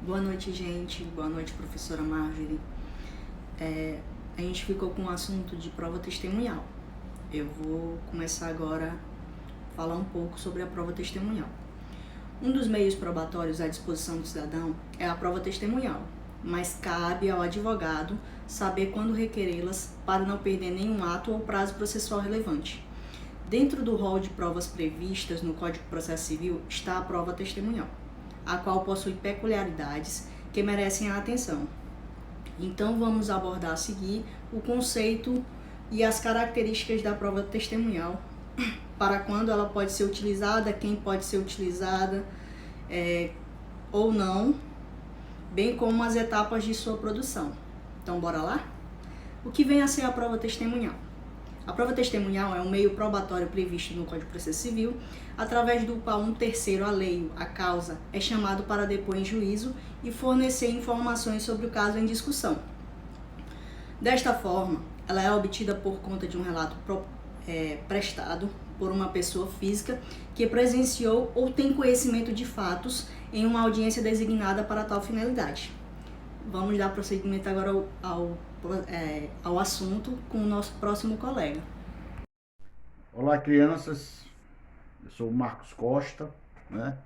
Boa noite, gente. Boa noite, professora Marjorie. A gente ficou com o assunto de prova testemunhal. Eu vou começar agora a falar um pouco sobre a prova testemunhal. Um dos meios probatórios à disposição do cidadão é a prova testemunhal, mas cabe ao advogado saber quando requerê-las para não perder nenhum ato ou prazo processual relevante. Dentro do rol de provas previstas no Código de Processo Civil está a prova testemunhal, a qual possui peculiaridades que merecem a atenção. Então vamos abordar a seguir o conceito e as características da prova testemunhal, para quando ela pode ser utilizada, quem pode ser utilizada ou não, bem como as etapas de sua produção. Então bora lá? O que vem a ser a prova testemunhal? A prova testemunhal é um meio probatório previsto no Código de Processo Civil, através do qual um terceiro alheio à causa é chamado para depor em juízo e fornecer informações sobre o caso em discussão. Desta forma, ela é obtida por conta de um relato prestado por uma pessoa física que presenciou ou tem conhecimento de fatos em uma audiência designada para tal finalidade. Vamos dar prosseguimento agora ao assunto com o nosso próximo colega. Olá, crianças. Eu sou o Marcos Costa, né?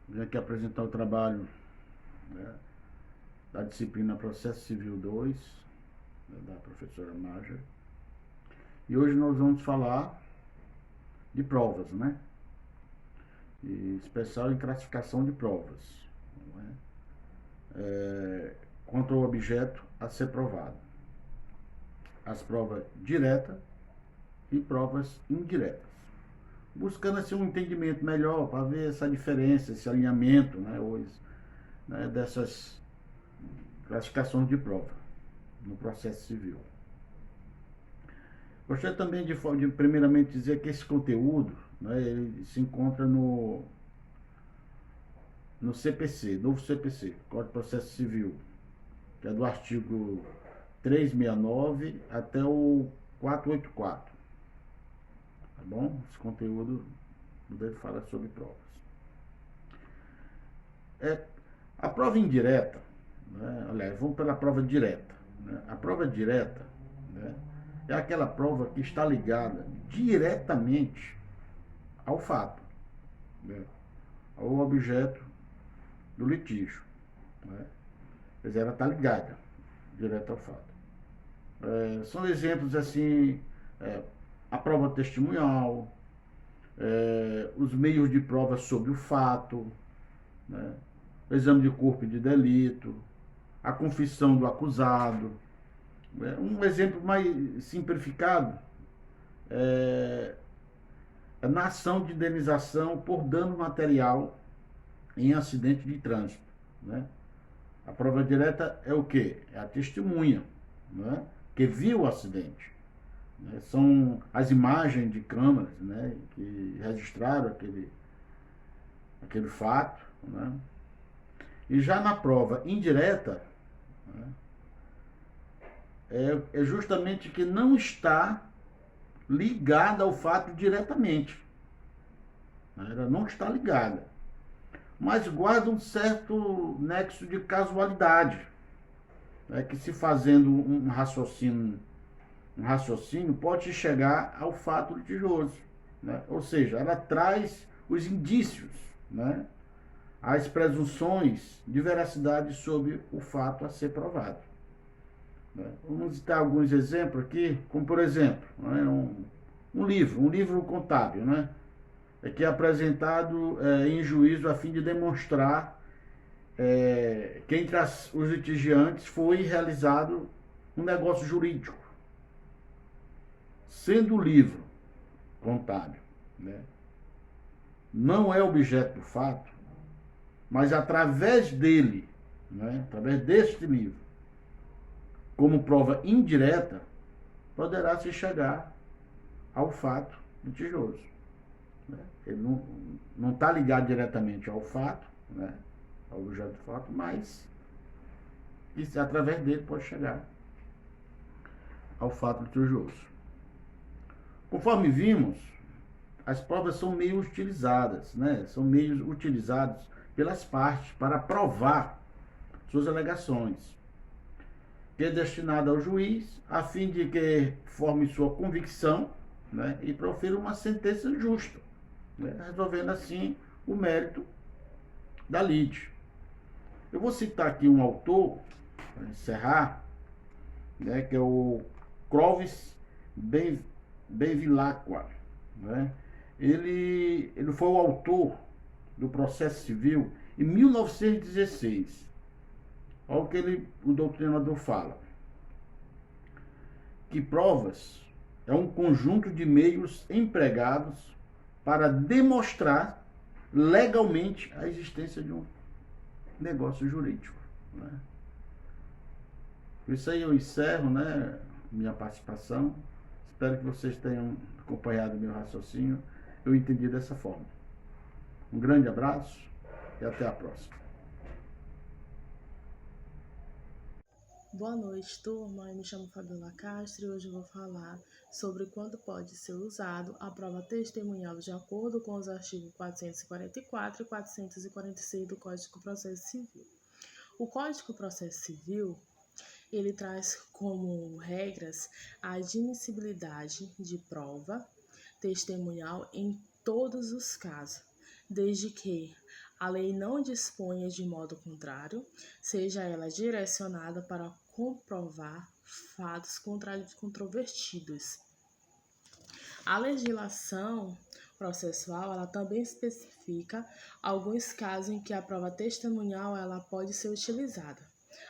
Vim aqui apresentar o trabalho, né, da disciplina Processo Civil 2, né, da professora Marjorie. E hoje nós vamos falar de provas, né? E especial em classificação de provas, né? Quanto ao objeto a ser provado. As provas diretas e provas indiretas. Buscando assim um entendimento melhor para ver essa diferença, esse alinhamento, né, hoje, né, dessas classificações de prova no processo civil. Gostaria também de primeiramente dizer que esse conteúdo, né, ele se encontra no CPC, novo CPC, Código de Processo Civil, que é do artigo 369 até o 484. Tá bom? Esse conteúdo dele fala sobre provas. A prova indireta, né? Aliás, vamos pela prova direta, né? A prova direta, né, é aquela prova que está ligada diretamente ao fato, né, ao objeto do litígio, né? Quer dizer, ela está ligada direto ao fato. São exemplos assim, a prova testemunhal, os meios de prova sobre o fato, né, o exame de corpo de delito, a confissão do acusado. Um exemplo mais simplificado é na ação de indenização por dano material em acidente de trânsito, né? A prova direta é o quê? É a testemunha, né, que viu o acidente. Né? São as imagens de câmeras, né, que registraram aquele fato. Né? E já na prova indireta, né, é justamente que não está ligada ao fato diretamente. Ela não está ligada, mas guarda um certo nexo de casualidade, né, que se fazendo um raciocínio pode chegar ao fato litigioso, né? Ou seja, ela traz os indícios, né, as presunções de veracidade sobre o fato a ser provado, né? Vamos citar alguns exemplos aqui, como por exemplo, né, um livro contábil, né, que é apresentado em juízo a fim de demonstrar que entre os litigiantes foi realizado um negócio jurídico. Sendo o livro contábil, né, não é objeto do fato, mas através dele, né, através deste livro, como prova indireta, poderá se chegar ao fato litigioso. Né? Ele não está ligado diretamente ao fato, né, ao objeto do fato, mas através dele pode chegar ao fato litigioso. Conforme vimos, as provas são meios utilizadas, né? São meios utilizados pelas partes para provar suas alegações, que é destinada ao juiz a fim de que forme sua convicção, né, e profira uma sentença justa, né, resolvendo assim o mérito da lide. Eu vou citar aqui um autor, para encerrar, né, que é o Clovis Bevilacqua, né? Ele foi o autor do processo civil em 1916. Olha o que o doutrinador fala. Que provas é um conjunto de meios empregados para demonstrar legalmente a existência de um negócio jurídico, né? Por isso aí eu encerro, né, minha participação. Espero que vocês tenham acompanhado meu raciocínio. Eu entendi dessa forma. Um grande abraço e até a próxima. Boa noite, turma. Eu me chamo Fabiola Castro e hoje eu vou falar sobre quando pode ser usado a prova testemunhal de acordo com os artigos 444 e 446 do Código de Processo Civil. O Código de Processo Civil, ele traz como regras a admissibilidade de prova testemunhal em todos os casos, desde que a lei não disponha de modo contrário, seja ela direcionada para comprovar fatos controvertidos. A legislação processual, ela também especifica alguns casos em que a prova testemunhal ela pode ser utilizada.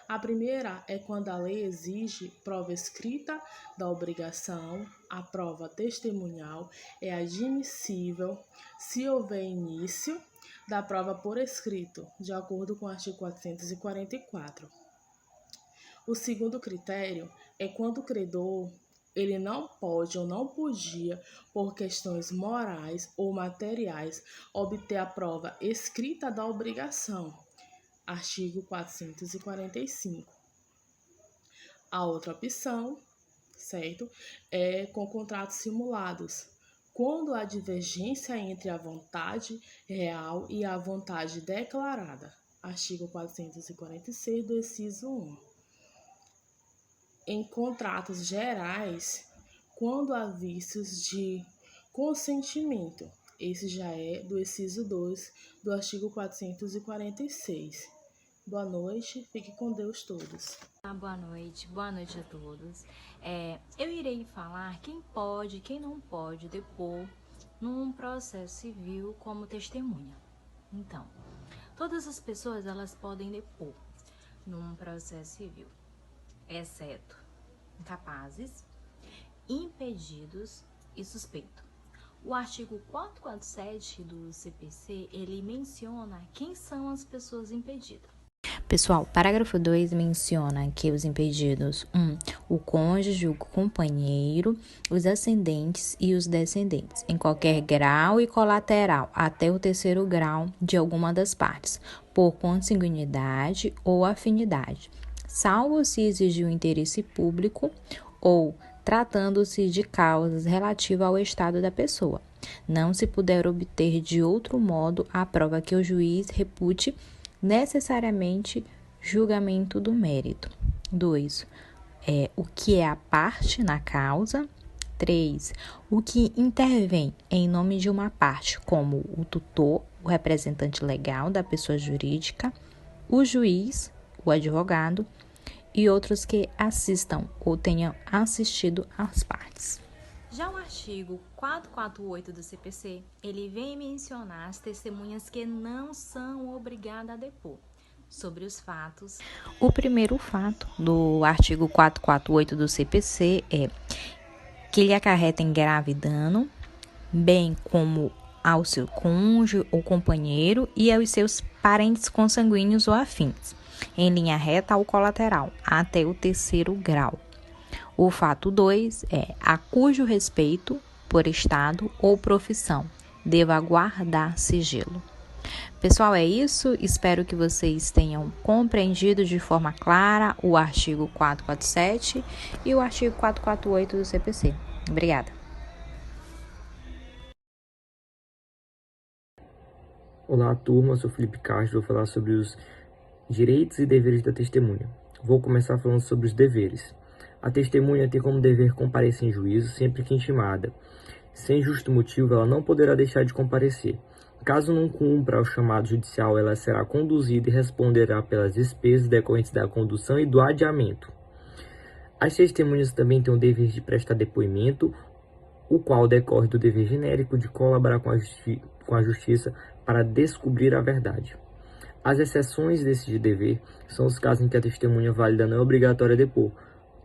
A primeira é quando a lei exige prova escrita da obrigação. A prova testemunhal é admissível se houver início da prova por escrito, de acordo com o artigo 444. O segundo critério é quando o credor ele não pode ou não podia, por questões morais ou materiais, obter a prova escrita da obrigação. Artigo 445. A outra opção, certo, é com contratos simulados, quando há divergência entre a vontade real e a vontade declarada. Artigo 446 do inciso 1. Em contratos gerais, quando há vícios de consentimento. Esse já é do inciso 2 do artigo 446. Boa noite, fique com Deus todos. Boa noite a todos. Eu irei falar quem pode e quem não pode depor num processo civil como testemunha. Então, todas as pessoas elas podem depor num processo civil, exceto incapazes, impedidos e suspeitos. O artigo 447 do CPC, ele menciona quem são as pessoas impedidas. Pessoal, parágrafo 2 menciona que os impedidos, 1. O cônjuge, o companheiro, os ascendentes e os descendentes, em qualquer grau e colateral, até o terceiro grau de alguma das partes, por consanguinidade ou afinidade, salvo se exigir o interesse público ou tratando-se de causas relativas ao estado da pessoa. Não se puder obter de outro modo a prova que o juiz repute necessariamente julgamento do mérito. 2. O que é a parte na causa. 3. O que intervém em nome de uma parte, como o tutor, o representante legal da pessoa jurídica, o juiz, o advogado e outros que assistam ou tenham assistido às partes. Já o artigo 448 do CPC, ele vem mencionar as testemunhas que não são obrigadas a depor sobre os fatos. O primeiro fato do artigo 448 do CPC é que lhe acarretem grave dano, bem como ao seu cônjuge ou companheiro e aos seus parentes consanguíneos ou afins, em linha reta ou colateral, até o terceiro grau. O fato 2 é a cujo respeito, por estado ou profissão, deva guardar sigilo. Pessoal, é isso. Espero que vocês tenham compreendido de forma clara o artigo 447 e o artigo 448 do CPC. Obrigada. Olá, turma, sou Felipe Castro, vou falar sobre os direitos e deveres da testemunha. Vou começar falando sobre os deveres. A testemunha tem como dever comparecer em juízo sempre que intimada. Sem justo motivo, ela não poderá deixar de comparecer. Caso não cumpra o chamado judicial, ela será conduzida e responderá pelas despesas decorrentes da condução e do adiamento. As testemunhas também têm o dever de prestar depoimento, o qual decorre do dever genérico de colaborar com a justiça para descobrir a verdade. As exceções desse dever são os casos em que a testemunha válida não é obrigatória a depor,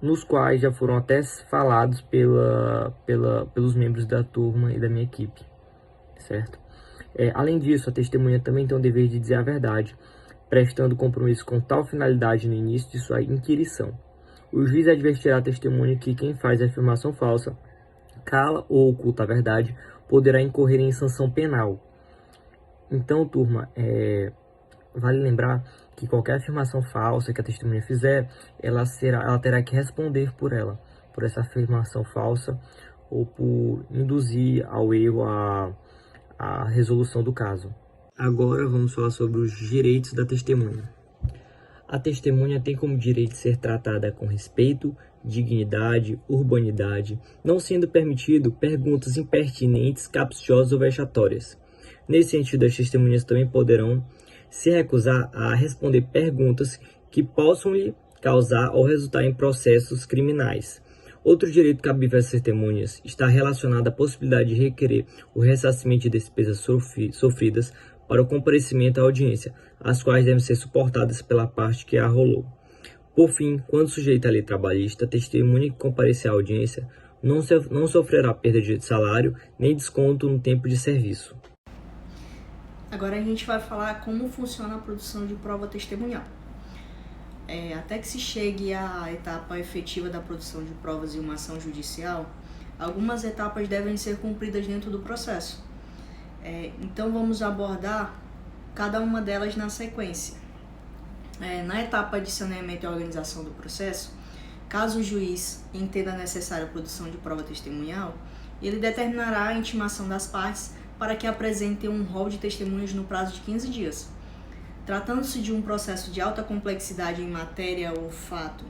nos quais já foram até falados pelos membros da turma e da minha equipe, certo? Além disso, a testemunha também tem o dever de dizer a verdade, prestando compromisso com tal finalidade no início de sua inquirição. O juiz advertirá a testemunha que quem faz a afirmação falsa, cala ou oculta a verdade, poderá incorrer em sanção penal. Então, turma, vale lembrar que qualquer afirmação falsa que a testemunha fizer, ela terá que responder por essa afirmação falsa, ou por induzir ao erro a resolução do caso. Agora vamos falar sobre os direitos da testemunha. A testemunha tem como direito ser tratada com respeito, dignidade, urbanidade, não sendo permitido perguntas impertinentes, capciosas ou vexatórias. Nesse sentido, as testemunhas também poderão se recusar a responder perguntas que possam lhe causar ou resultar em processos criminais. Outro direito cabível às testemunhas está relacionado à possibilidade de requerer o ressarcimento de despesas sofridas para o comparecimento à audiência, as quais devem ser suportadas pela parte que a arrolou. Por fim, quando sujeita à lei trabalhista, a testemunha que comparecer à audiência não sofrerá perda de salário nem desconto no tempo de serviço. Agora a gente vai falar como funciona a produção de prova testemunhal. Até que se chegue à etapa efetiva da produção de provas em uma ação judicial, algumas etapas devem ser cumpridas dentro do processo. Então vamos abordar cada uma delas na sequência. Na etapa de saneamento e organização do processo, caso o juiz entenda necessária a produção de prova testemunhal, ele determinará a intimação das partes para que apresentem um rol de testemunhas no prazo de 15 dias. Tratando-se de um processo de alta complexidade em matéria ou fato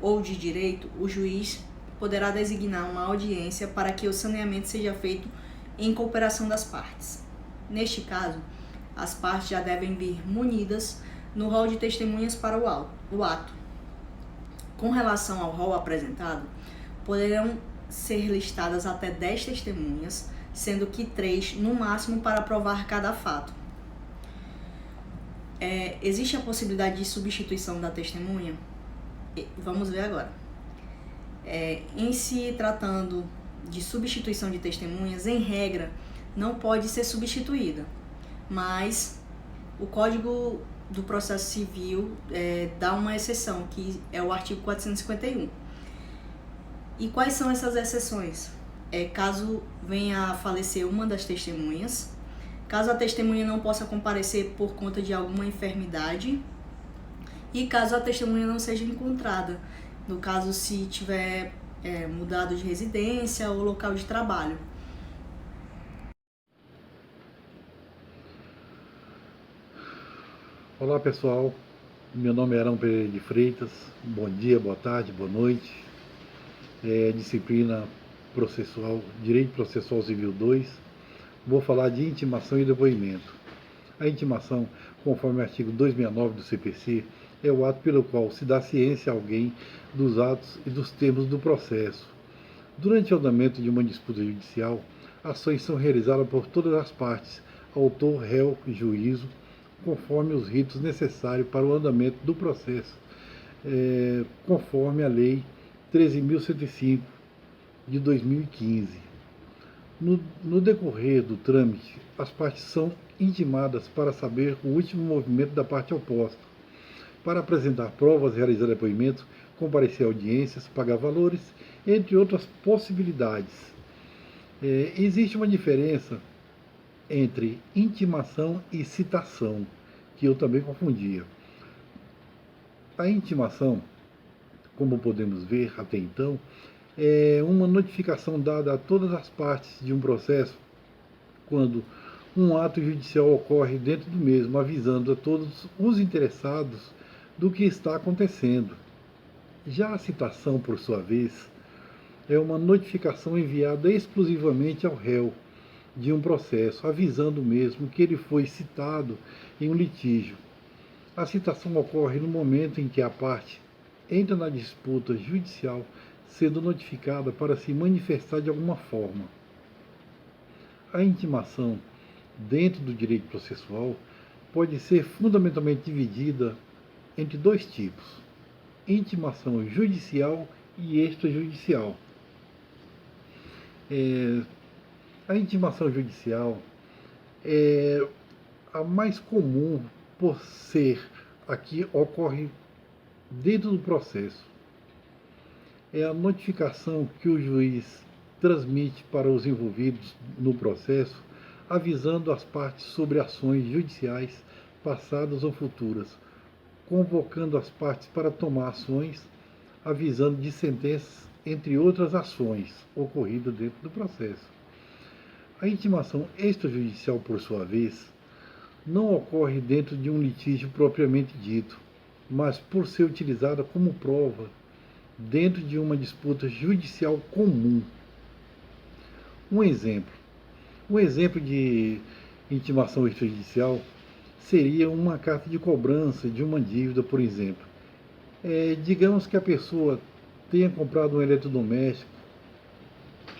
ou de direito, o juiz poderá designar uma audiência para que o saneamento seja feito em cooperação das partes. Neste caso, as partes já devem vir munidas no rol de testemunhas para o ato. Com relação ao rol apresentado, poderão ser listadas até 10 testemunhas, sendo que 3 no máximo para provar cada fato. Existe a possibilidade de substituição da testemunha? Vamos ver agora. Em se tratando de substituição de testemunhas, em regra, não pode ser substituída, mas o Código do Processo Civil dá uma exceção, que é o artigo 451. E quais são essas exceções? Caso venha a falecer uma das testemunhas, caso a testemunha não possa comparecer por conta de alguma enfermidade e caso a testemunha não seja encontrada, no caso se tiver mudado de residência ou local de trabalho. Olá pessoal, meu nome é Arão Pereira de Freitas, bom dia, boa tarde, boa noite. Disciplina processual, Direito Processual Civil 2, vou falar de intimação e depoimento. A intimação, conforme o artigo 269 do CPC, é o ato pelo qual se dá ciência a alguém dos atos e dos termos do processo. Durante o andamento de uma disputa judicial, ações são realizadas por todas as partes, autor, réu e juízo, conforme os ritos necessários para o andamento do processo, conforme a Lei 13.105 de 2015. No decorrer do trâmite, as partes são intimadas para saber o último movimento da parte oposta, para apresentar provas, realizar depoimentos, comparecer a audiências, pagar valores, entre outras possibilidades. Existe uma diferença entre intimação e citação, que eu também confundia. A intimação, como podemos ver até então, é uma notificação dada a todas as partes de um processo, quando um ato judicial ocorre dentro do mesmo, avisando a todos os interessados do que está acontecendo. Já a citação, por sua vez, é uma notificação enviada exclusivamente ao réu de um processo, avisando mesmo que ele foi citado em um litígio. A citação ocorre no momento em que a parte entra na disputa judicial, sendo notificada para se manifestar de alguma forma. A intimação, dentro do direito processual, pode ser fundamentalmente dividida entre dois tipos: intimação judicial e extrajudicial. A intimação judicial é a mais comum por ser a que ocorre dentro do processo. É a notificação que o juiz transmite para os envolvidos no processo, avisando as partes sobre ações judiciais passadas ou futuras, convocando as partes para tomar ações, avisando de sentenças, entre outras ações ocorridas dentro do processo. A intimação extrajudicial, por sua vez, não ocorre dentro de um litígio propriamente dito, mas por ser utilizada como prova dentro de uma disputa judicial comum. Um exemplo de intimação extrajudicial seria uma carta de cobrança de uma dívida, por exemplo. Digamos que a pessoa tenha comprado um eletrodoméstico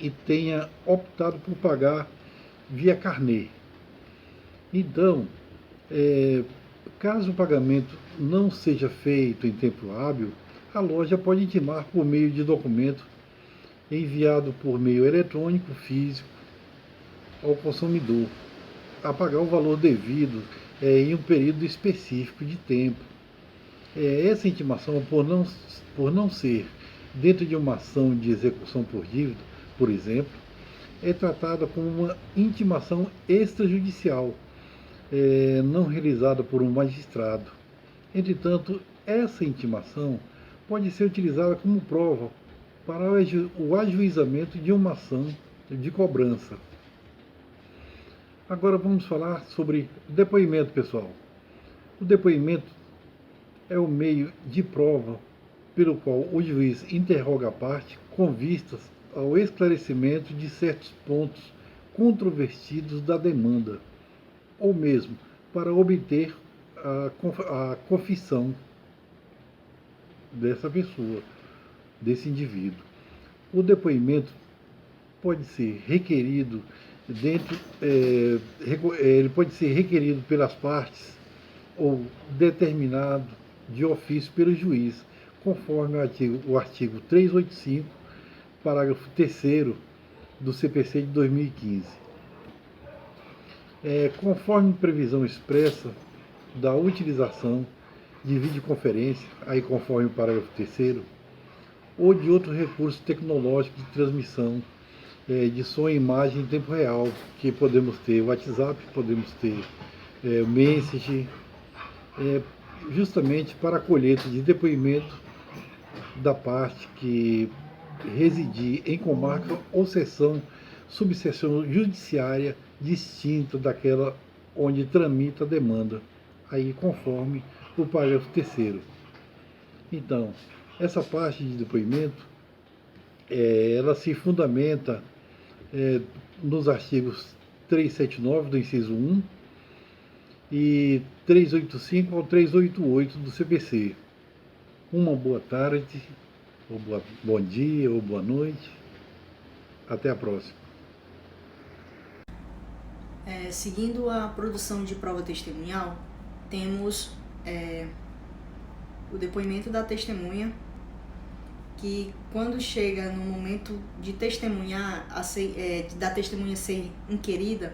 e tenha optado por pagar via carnê. Então, caso o pagamento não seja feito em tempo hábil, a loja pode intimar por meio de documento enviado por meio eletrônico, físico, ao consumidor, a pagar o valor devido em um período específico de tempo. Essa intimação, por não ser dentro de uma ação de execução por dívida, por exemplo, é tratada como uma intimação extrajudicial, não realizada por um magistrado. Entretanto, essa intimação pode ser utilizada como prova para o ajuizamento de uma ação de cobrança. Agora vamos falar sobre depoimento, pessoal. O depoimento é o meio de prova pelo qual o juiz interroga a parte com vistas ao esclarecimento de certos pontos controvertidos da demanda, ou mesmo para obter a confissão dessa pessoa, desse indivíduo. O depoimento pode ser requerido ele pode ser requerido pelas partes ou determinado de ofício pelo juiz, conforme o artigo 385, parágrafo 3º do CPC de 2015. Conforme previsão expressa da utilização de videoconferência, aí conforme o parágrafo 3º, ou de outro recurso tecnológico de transmissão de som e imagem em tempo real, que podemos ter WhatsApp, podemos ter Message, justamente para a colheita de depoimento da parte que residir em comarca ou subseção judiciária distinta daquela onde tramita a demanda, aí conforme o parágrafo 3º. Então, essa parte de depoimento, ela se fundamenta nos artigos 379 do inciso 1 e 385 ao 388 do CPC. Uma boa tarde, ou bom dia, ou boa noite. Até a próxima. Seguindo a produção de prova testemunhal, temos o depoimento da testemunha, que quando chega no momento de testemunhar, da testemunha ser inquirida,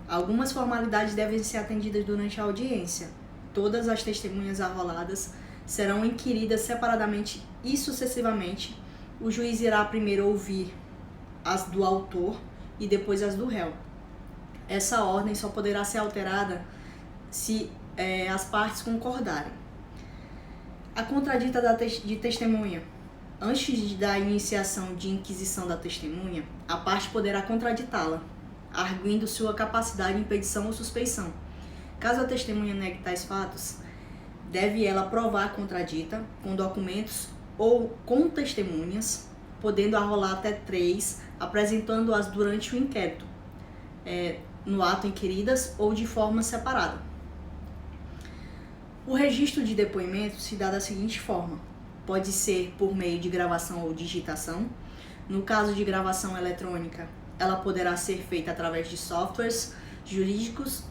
algumas formalidades devem ser atendidas durante a audiência. Todas as testemunhas arroladas serão inquiridas separadamente e sucessivamente. O juiz irá primeiro ouvir as do autor e depois as do réu. Essa ordem só poderá ser alterada se as partes concordarem. A contradita de testemunha. Antes da iniciação de inquisição da testemunha, a parte poderá contraditá-la. arguindo sua capacidade de impedição ou suspeição. Caso a testemunha negue tais fatos, deve ela provar a contradita com documentos ou com testemunhas, podendo arrolar até 3, apresentando-as durante o inquérito, no ato inquiridas ou de forma separada. O registro de depoimento se dá da seguinte forma: pode ser por meio de gravação ou digitação. No caso de gravação eletrônica, ela poderá ser feita através de softwares jurídicos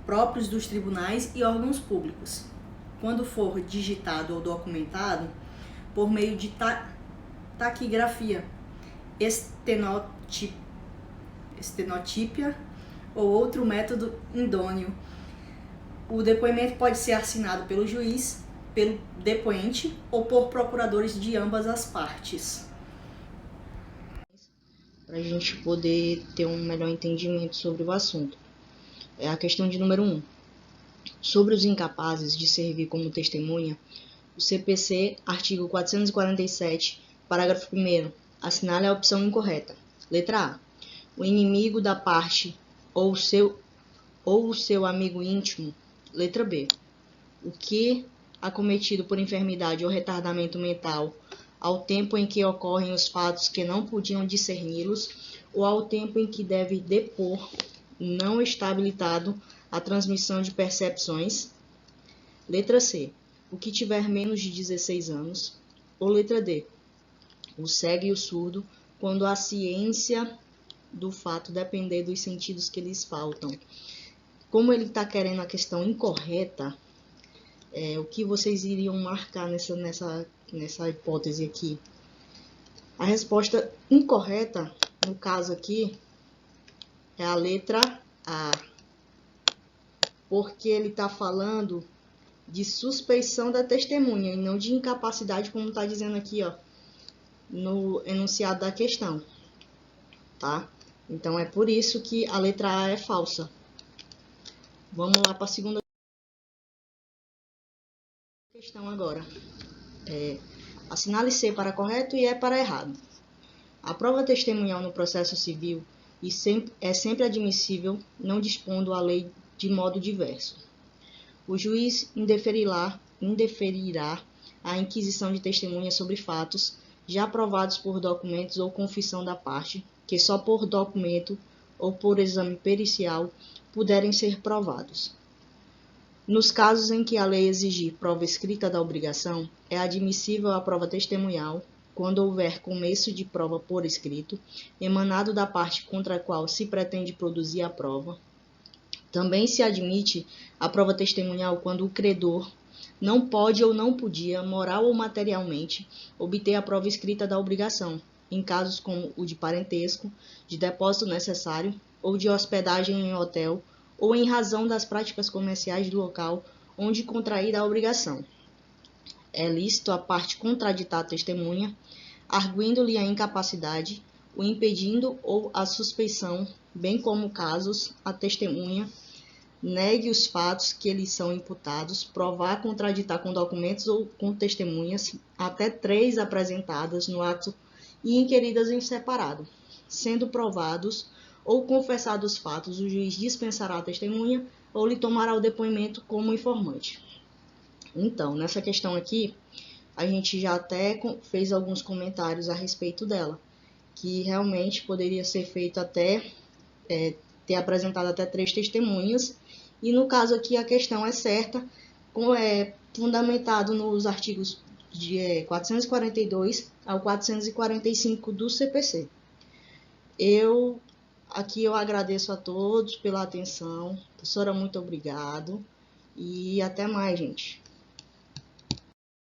próprios dos tribunais e órgãos públicos. Quando for digitado ou documentado, por meio de taquigrafia, estenotípia ou outro método idôneo. O depoimento pode ser assinado pelo juiz, pelo depoente ou por procuradores de ambas as partes. Para a gente poder ter um melhor entendimento sobre o assunto. É a questão de número 1. Sobre os incapazes de servir como testemunha, o CPC, artigo 447, parágrafo 1º, assinale a opção incorreta. Letra A. O inimigo da parte ou o seu amigo íntimo. Letra B. O que acometido por enfermidade ou retardamento mental ao tempo em que ocorrem os fatos que não podiam discerni-los ou ao tempo em que deve depor, não está habilitado a transmissão de percepções. Letra C. O que tiver menos de 16 anos. Ou letra D. O cego e o surdo, quando a ciência do fato depender dos sentidos que lhes faltam. Como ele está querendo a questão incorreta, o que vocês iriam marcar nessa hipótese aqui? A resposta incorreta, no caso aqui, é a letra A. Porque ele está falando de suspeição da testemunha e não de incapacidade, como está dizendo aqui, ó, no enunciado da questão. Tá? Então, é por isso que a letra A é falsa. Vamos lá para a segunda questão agora. Assinale C para correto e E para errado. A prova testemunhal no processo civil é sempre admissível, não dispondo a lei de modo diverso. O juiz indeferirá a inquisição de testemunha sobre fatos já provados por documentos ou confissão da parte, que só por documento ou por exame pericial puderem ser provados. Nos casos em que a lei exigir prova escrita da obrigação, é admissível a prova testemunhal quando houver começo de prova por escrito, emanado da parte contra a qual se pretende produzir a prova. Também se admite a prova testemunhal quando o credor não pode ou não podia, moral ou materialmente, obter a prova escrita da obrigação, em casos como o de parentesco, de depósito necessário ou de hospedagem em hotel, ou em razão das práticas comerciais do local onde contraída a obrigação. É lícito a parte contraditar a testemunha, arguindo-lhe a incapacidade, o impedindo ou a suspeição, bem como casos a testemunha negue os fatos que lhe são imputados, provar, contraditar com documentos ou com testemunhas, até 3 apresentadas no ato e inquiridas em separado. Sendo provados ou confessados os fatos, o juiz dispensará a testemunha ou lhe tomará o depoimento como informante. Então, nessa questão aqui, a gente já até fez alguns comentários a respeito dela, que realmente poderia ser feito até, ter apresentado até 3 testemunhas, e no caso aqui a questão é certa, fundamentado nos artigos de 442 ao 445 do CPC. Aqui eu agradeço a todos pela atenção. Professora, muito obrigado. E até mais, gente.